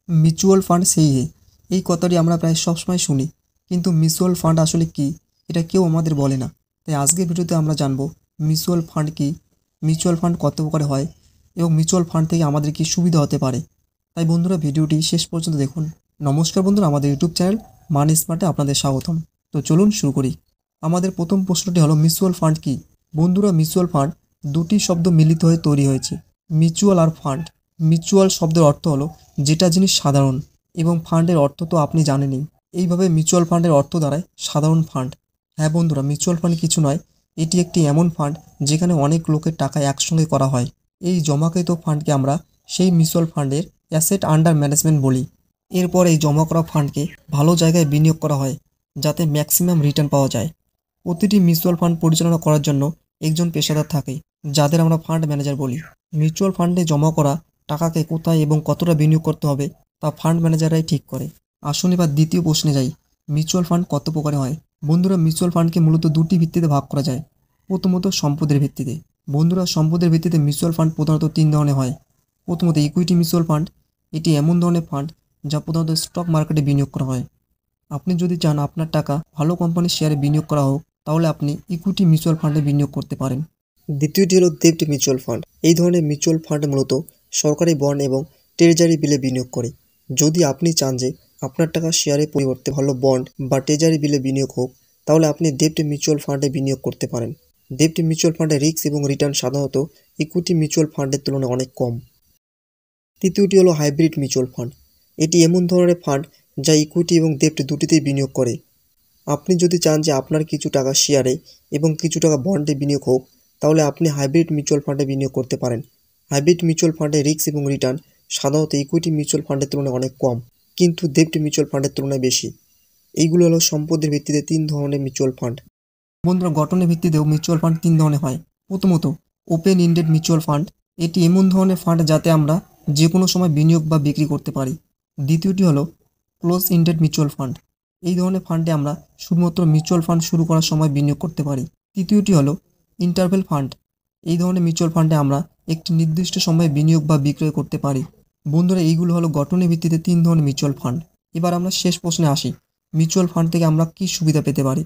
Mutual fund সেই এই কথাটি আমরা প্রায় সবসময় শুনি, কিন্তু মিউচুয়াল ফান্ড আসলে কি এটা কেউ আমাদের বলে না। তাই আজকের ভিডিওতে আমরা জানব মিউচুয়াল ফান্ড কি, মিউচুয়াল ফান্ড কত প্রকারে হয় এবং মিউচুয়াল ফান্ড থেকে আমাদের কি সুবিধা হতে পারে। তাই বন্ধুরা ভিডিওটি শেষ পর্যন্ত দেখুন। নমস্কার বন্ধুরা, আমাদের ইউটিউব চ্যানেল মানি স্মার্টে আপনাদের স্বাগতম। তো চলুন শুরু করি। আমাদের প্রথম প্রশ্নটি হলো মিউচুয়াল ফান্ড কি। বন্ধুরা, মিউচুয়াল ফান্ড দুটি শব্দ মিলিত হয়ে তৈরি হয়েছে, মিউচুয়াল আর ফান্ড। মিউচুয়াল শব্দের অর্থ হলো যেটা জিনিস সাধারণ, এবং ফান্ডের অর্থ তো আপনি জানেনই। এইভাবে মিউচুয়াল ফান্ডের অর্থ দাঁড়ায় সাধারণ ফান্ড। হ্যাঁ বন্ধুরা, মিউচুয়াল ফান্ড কিছু নয়, এটি একটি এমন ফান্ড যেখানে অনেক লোকের টাকা একসঙ্গে করা হয়। এই জমাকৃত ফান্ডকে আমরা সেই মিউচুয়াল ফান্ডের অ্যাসেট আন্ডার ম্যানেজমেন্ট বলি। এরপর এই জমা করা ফান্ডকে ভালো জায়গায় বিনিয়োগ করা হয় যাতে ম্যাক্সিমাম রিটার্ন পাওয়া যায়। প্রতিটি মিউচুয়াল ফান্ড পরিচালনা করার জন্য একজন পেশাদার থাকে, যাদের আমরা ফান্ড ম্যানেজার বলি। মিউচুয়াল ফান্ডে জমা করা টাকাকে কোথায় এবং কতটা বিনিয়োগ করতে হবে তা ফান্ড ম্যানেজাররাই ঠিক করে। আসুন এবার দ্বিতীয় প্রশ্নে যাই, মিউচুয়াল ফান্ড কত প্রকারে হয়। বন্ধুরা, মিউচুয়াল ফান্ডকে মূলত দুটি ভিত্তিতে ভাগ করা যায়। প্রথমত সম্পদের ভিত্তিতে। বন্ধুরা, সম্পদের ভিত্তিতে মিউচুয়াল ফান্ড প্রধানত তিন ধরনের হয়। প্রথমত ইকুইটি মিউচুয়াল ফান্ড। এটি এমন ধরনের ফান্ড যা প্রধানত স্টক মার্কেটে বিনিয়োগ করা হয়। আপনি যদি চান আপনার টাকা ভালো কোম্পানির শেয়ারে বিনিয়োগ করা হোক, তাহলে আপনি ইকুইটি মিউচুয়াল ফান্ডে বিনিয়োগ করতে পারেন। দ্বিতীয়টি হলো ডেব্ট মিউচুয়াল ফান্ড। এই ধরনের মিউচুয়াল ফান্ড মূলত সরকারি বন্ড এবং ট্রেজারি বিলে বিনিয়োগ করে। যদি আপনি চান যে আপনার টাকা শেয়ারের পরিবর্তে ভালো বন্ড বা ট্রেজারি বিলে বিনিয়োগ হোক, তাহলে আপনি ডেব্ট মিউচুয়াল ফান্ডে বিনিয়োগ করতে পারেন। ডেব্ট মিউচুয়াল ফান্ডে রিস্ক এবং রিটার্ন সাধারণত ইকুইটি মিউচুয়াল ফান্ডের তুলনায় অনেক কম। তৃতীয়টি হলো হাইব্রিড মিউচুয়াল ফান্ড। এটি এমন ধরনের ফান্ড যা ইকুইটি এবং ডেব্ট দুটিতেই বিনিয়োগ করে। আপনি যদি চান যে আপনার কিছু টাকা শেয়ারে এবং কিছু টাকা বন্ডে বিনিয়োগ হোক, তাহলে আপনি হাইব্রিড মিউচুয়াল ফান্ডে বিনিয়োগ করতে পারেন। হাইব্রিড মিউচুয়াল ফান্ডে রিস্ক এবং রিটার্ন সাধারণত ইকুইটি মিউচুয়াল ফান্ডের তুলনায় অনেক কম, কিন্তু ডেব্ট মিউচুয়াল ফান্ডের তুলনায় বেশি। এইগুলো হলো সম্পদের ভিত্তিতে তিন ধরনের মিউচুয়াল ফান্ড। বন্ধুরা, গঠনের ভিত্তিতেও মিউচুয়াল ফান্ড তিন ধরনের হয়। প্রথমত ওপেন এন্ডেড মিউচুয়াল ফান্ড। এটি এমন ধরনের ফান্ড যাতে আমরা যে কোনো সময় বিনিয়োগ বা বিক্রি করতে পারি। দ্বিতীয়টি হলো ক্লোজ এন্ডেড মিউচুয়াল ফান্ড। এই ধরনের ফান্ডে আমরা শুধুমাত্র মিউচুয়াল ফান্ড শুরু করার সময় বিনিয়োগ করতে পারি। তৃতীয়টি হলো ইন্টারভেল ফান্ড। এই ধরনের মিউচুয়াল ফান্ডে আমরা একটি নির্দিষ্ট সময়ে বিনিয়োগ বা বিক্রয় করতে পারি। বন্ধুরা, এইগুলো হলো গঠনের ভিত্তিতে তিন ধরনের মিউচুয়াল ফান্ড। এবার আমরা শেষ প্রশ্নে আসি, মিউচুয়াল ফান্ড থেকে আমরা কী সুবিধা পেতে পারি।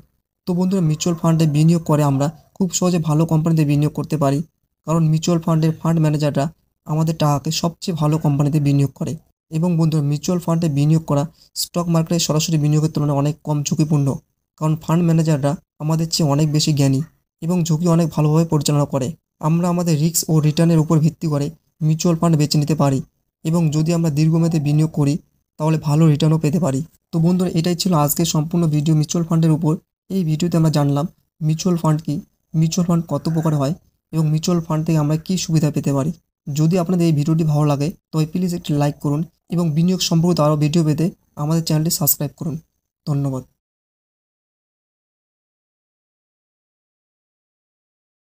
তো বন্ধুরা, মিউচুয়াল ফান্ডে বিনিয়োগ করে আমরা খুব সহজে ভালো কোম্পানিতে বিনিয়োগ করতে পারি, কারণ মিউচুয়াল ফান্ডের ফান্ড ম্যানেজাররা আমাদের টাকাকে সবচেয়ে ভালো কোম্পানিতে বিনিয়োগ করে। এবং বন্ধুরা, মিউচুয়াল ফান্ডে বিনিয়োগ করা স্টক মার্কেটে সরাসরি বিনিয়োগের তুলনায় অনেক কম ঝুঁকিপূর্ণ, কারণ ফান্ড ম্যানেজাররা আমাদের চেয়ে অনেক বেশি জ্ঞানী এবং ঝুঁকি অনেক ভালোভাবে পরিচালনা করে। আমরা আমাদের রিস্ক ও রিটার্নের উপর ভিত্তি করে মিউচুয়াল ফান্ড বেছে নিতে পারি, এবং যদি আমরা দীর্ঘমেয়াদে বিনিয়োগ করি তাহলে ভালো রিটার্নও পেতে পারি। তো বন্ধুরা, এটাই ছিল আজকের সম্পূর্ণ ভিডিও মিউচুয়াল ফান্ডের উপর। এই ভিডিওতে আমরা জানলাম মিউচুয়াল ফান্ড কি, মিউচুয়াল ফান্ড কত প্রকার হয় এবং মিউচুয়াল ফান্ড থেকে আমরা কী সুবিধা পেতে পারি। যদি আপনাদের এই ভিডিওটি ভালো লাগে তবে প্লিজ একটি লাইক করুন এবং বিনিয়োগ সম্পর্কিত আরও ভিডিও পেতে আমাদের চ্যানেলটি সাবস্ক্রাইব করুন। ধন্যবাদ।